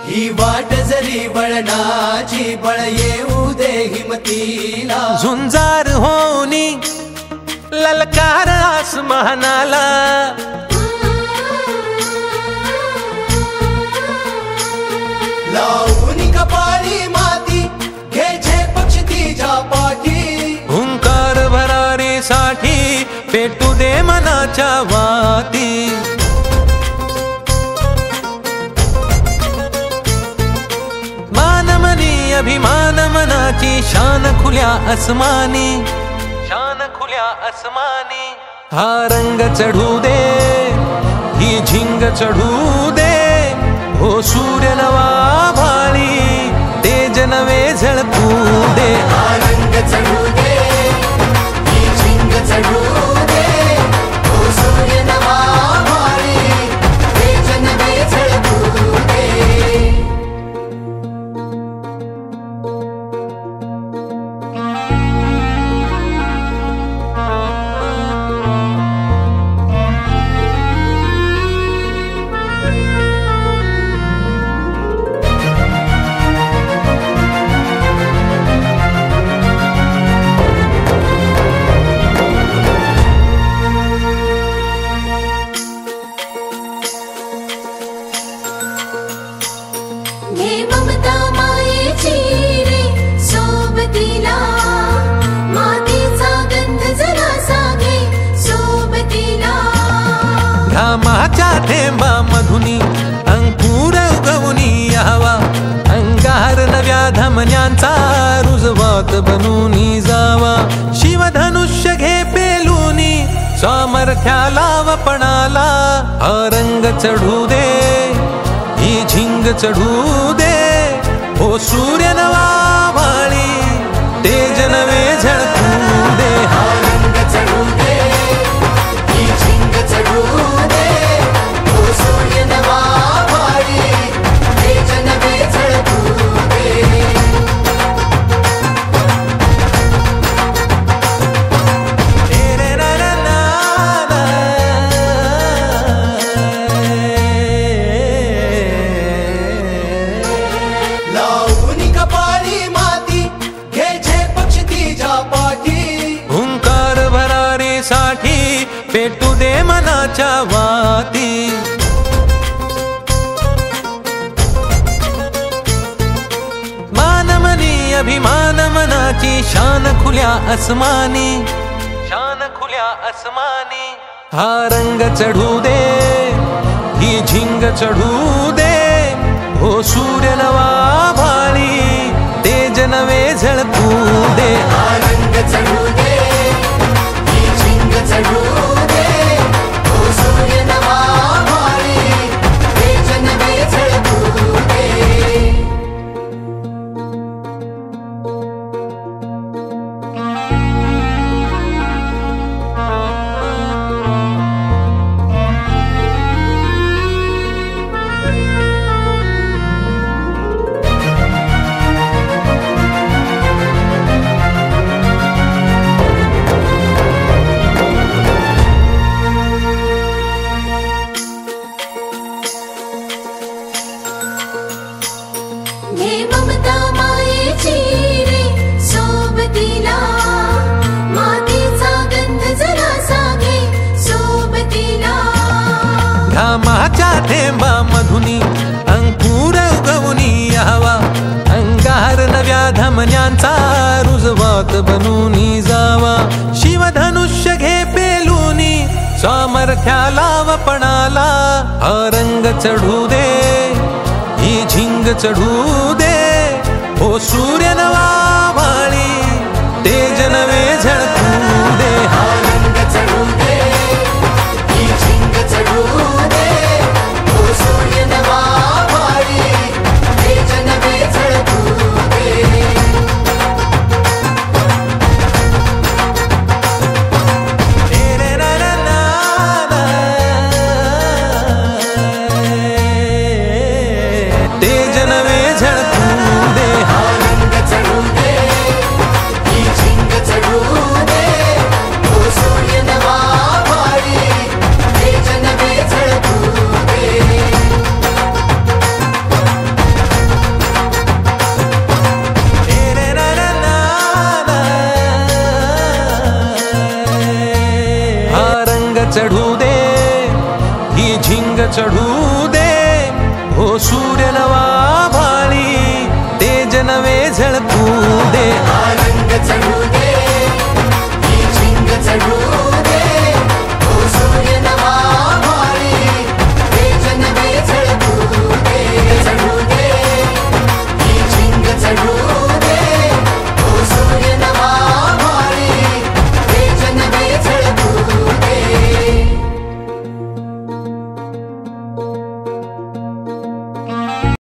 ही वाट जरी वळणाची बळ येऊ दे हिमतीला झुंजार होनी ललकार आसमानाला लावून कपाळी माती घ्यायचे पक्ष तिच्या पाठी हुंकार भरारीसाठी पेटू दे मनाच्या वाती मानमनी अभिमान मनाची शान खुल्या आसमानी शान खुल्या आसमानी हा रंग चढू दे ही झिंग चढू दे हो सूर्य नवा भाळी तेज नवे झळकू दे हा रंग चढू दे ही झिंग चढू दे हो सूर्य नवा भाळी तेज नवे झळकू दे घामाच्या थेंबा मधुनी अंकुर उगवूनी यावा अंगार नव्या धमन्यांचा रुजवात बनूनी जावा शिवधनुष्य घे पेलूनी सामर्थ्याला वपणाला हा रंग चढू दे ही झिंग चढू दे हो सूर्य नवा भाळी तेज नवे झळकू दे हा रंग चढू दे ही झिंग चढू दे हो सूर्य नवा भाळी तेज नवे झळकू दे लावून कपाळी माती घ्यायचे पक्ष तिच्या पाठी हुंकार भरारीसाठी पेटू दे मनाच्या वाती मानमनी अभिमान मनाची शान खुल्या आसमानी शान खुल्या आसमानी हा रंग चढू दे ही झिंग चढू दे हो सूर्य नवा भाळी तेज नवे झळकू दे हा रंग चढू दे ही झिंग चढू दे हो सूर्य नवा भाळी तेज नवे झळकू दे घामाच्या थेंबा मधुनी अंकुर उगवूनी यावा अंगार नव्या धमन्यांचा रुजवात बनूनी जावा शिवधनुष्य घे पेलूनी सामर्थ्याला वपणाला हा रंग चढू दे ही झिंग चढू दे हो सूर्य नवा भाळी तेज नवे झळकू दे हा रंग चढू दे ही झिंग चढू दे हो सूर्य नवा भाळी तेज नवे झळकू दे तेज नवे झळकू दे हा रंग चढू दे ही झिंग चढू दे हो सूर्य नवा भाळी तेज नवे झळकू दे चढू दे, हो सूर्य नवा